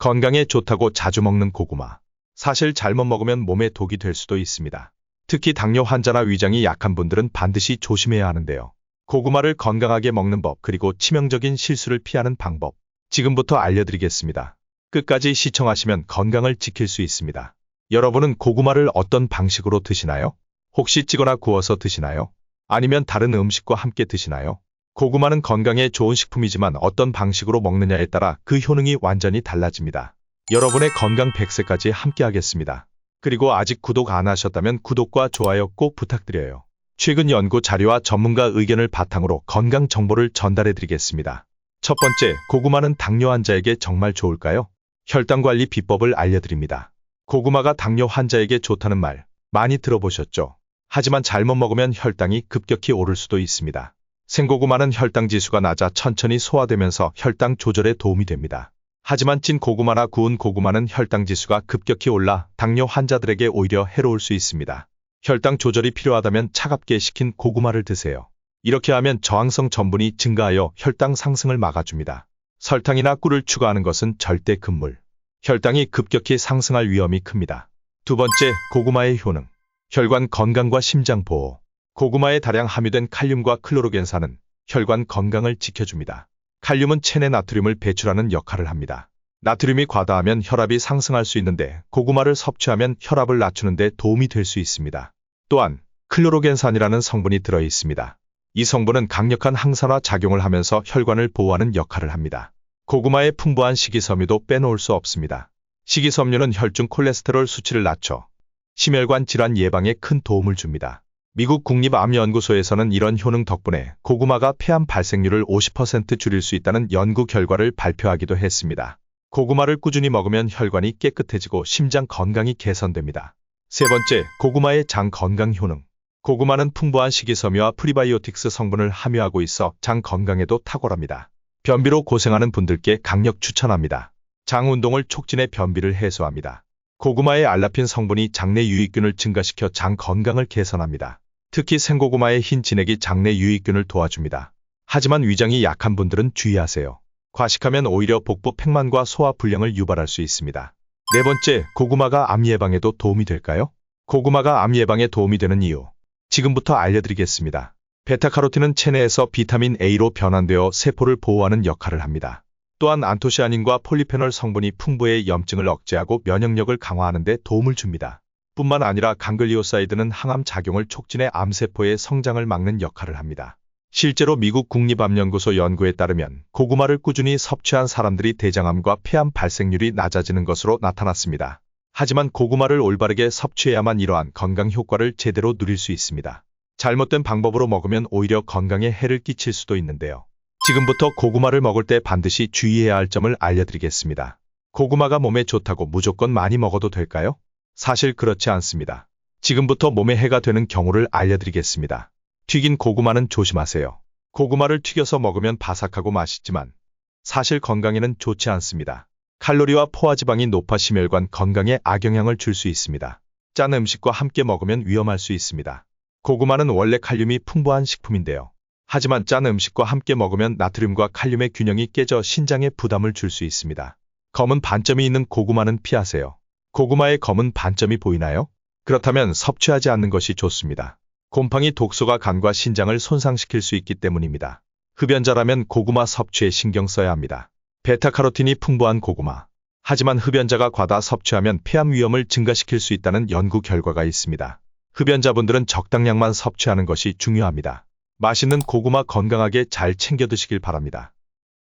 건강에 좋다고 자주 먹는 고구마. 사실 잘못 먹으면 몸에 독이 될 수도 있습니다. 특히 당뇨 환자나 위장이 약한 분들은 반드시 조심해야 하는데요. 고구마를 건강하게 먹는 법 그리고 치명적인 실수를 피하는 방법. 지금부터 알려드리겠습니다. 끝까지 시청하시면 건강을 지킬 수 있습니다. 여러분은 고구마를 어떤 방식으로 드시나요? 혹시 찌거나 구워서 드시나요? 아니면 다른 음식과 함께 드시나요? 고구마는 건강에 좋은 식품이지만 어떤 방식으로 먹느냐에 따라 그 효능이 완전히 달라집니다. 여러분의 건강 100세까지 함께 하겠습니다. 그리고 아직 구독 안 하셨다면 구독과 좋아요 꼭 부탁드려요. 최근 연구 자료와 전문가 의견을 바탕으로 건강 정보를 전달해 드리겠습니다. 첫 번째, 고구마는 당뇨 환자에게 정말 좋을까요? 혈당 관리 비법을 알려드립니다. 고구마가 당뇨 환자에게 좋다는 말 많이 들어보셨죠? 하지만 잘못 먹으면 혈당이 급격히 오를 수도 있습니다. 생고구마는 혈당 지수가 낮아 천천히 소화되면서 혈당 조절에 도움이 됩니다. 하지만 찐 고구마나 구운 고구마는 혈당 지수가 급격히 올라 당뇨 환자들에게 오히려 해로울 수 있습니다. 혈당 조절이 필요하다면 차갑게 식힌 고구마를 드세요. 이렇게 하면 저항성 전분이 증가하여 혈당 상승을 막아줍니다. 설탕이나 꿀을 추가하는 것은 절대 금물. 혈당이 급격히 상승할 위험이 큽니다. 두 번째, 고구마의 효능. 혈관 건강과 심장 보호. 고구마에 다량 함유된 칼륨과 클로로겐산은 혈관 건강을 지켜줍니다. 칼륨은 체내 나트륨을 배출하는 역할을 합니다. 나트륨이 과다하면 혈압이 상승할 수 있는데 고구마를 섭취하면 혈압을 낮추는 데 도움이 될 수 있습니다. 또한 클로로겐산이라는 성분이 들어 있습니다. 이 성분은 강력한 항산화 작용을 하면서 혈관을 보호하는 역할을 합니다. 고구마의 풍부한 식이섬유도 빼놓을 수 없습니다. 식이섬유는 혈중 콜레스테롤 수치를 낮춰 심혈관 질환 예방에 큰 도움을 줍니다. 미국 국립암연구소에서는 이런 효능 덕분에 고구마가 폐암 발생률을 50% 줄일 수 있다는 연구 결과를 발표하기도 했습니다. 고구마를 꾸준히 먹으면 혈관이 깨끗해지고 심장 건강이 개선됩니다. 세 번째, 고구마의 장 건강 효능. 고구마는 풍부한 식이섬유와 프리바이오틱스 성분을 함유하고 있어 장 건강에도 탁월합니다. 변비로 고생하는 분들께 강력 추천합니다. 장 운동을 촉진해 변비를 해소합니다. 고구마의 알라핀 성분이 장내 유익균을 증가시켜 장 건강을 개선합니다. 특히 생고구마의 흰 진액이 장내 유익균을 도와줍니다. 하지만 위장이 약한 분들은 주의하세요. 과식하면 오히려 복부 팽만과 소화 불량을 유발할 수 있습니다. 네 번째, 고구마가 암 예방에도 도움이 될까요? 고구마가 암 예방에 도움이 되는 이유. 지금부터 알려드리겠습니다. 베타카로틴은 체내에서 비타민 A로 변환되어 세포를 보호하는 역할을 합니다. 또한 안토시아닌과 폴리페놀 성분이 풍부해 염증을 억제하고 면역력을 강화하는 데 도움을 줍니다. 뿐만 아니라 강글리오사이드는 항암 작용을 촉진해 암세포의 성장을 막는 역할을 합니다. 실제로 미국 국립암연구소 연구에 따르면 고구마를 꾸준히 섭취한 사람들이 대장암과 폐암 발생률이 낮아지는 것으로 나타났습니다. 하지만 고구마를 올바르게 섭취해야만 이러한 건강 효과를 제대로 누릴 수 있습니다. 잘못된 방법으로 먹으면 오히려 건강에 해를 끼칠 수도 있는데요. 지금부터 고구마를 먹을 때 반드시 주의해야 할 점을 알려드리겠습니다. 고구마가 몸에 좋다고 무조건 많이 먹어도 될까요? 사실 그렇지 않습니다. 지금부터 몸에 해가 되는 경우를 알려드리겠습니다. 튀긴 고구마는 조심하세요. 고구마를 튀겨서 먹으면 바삭하고 맛있지만 사실 건강에는 좋지 않습니다. 칼로리와 포화지방이 높아 심혈관 건강에 악영향을 줄 수 있습니다. 짠 음식과 함께 먹으면 위험할 수 있습니다. 고구마는 원래 칼륨이 풍부한 식품인데요. 하지만 짠 음식과 함께 먹으면 나트륨과 칼륨의 균형이 깨져 신장에 부담을 줄 수 있습니다. 검은 반점이 있는 고구마는 피하세요. 고구마의 검은 반점이 보이나요? 그렇다면 섭취하지 않는 것이 좋습니다. 곰팡이 독소가 간과 신장을 손상시킬 수 있기 때문입니다. 흡연자라면 고구마 섭취에 신경 써야 합니다. 베타카로틴이 풍부한 고구마. 하지만 흡연자가 과다 섭취하면 폐암 위험을 증가시킬 수 있다는 연구 결과가 있습니다. 흡연자분들은 적당량만 섭취하는 것이 중요합니다. 맛있는 고구마 건강하게 잘 챙겨 드시길 바랍니다.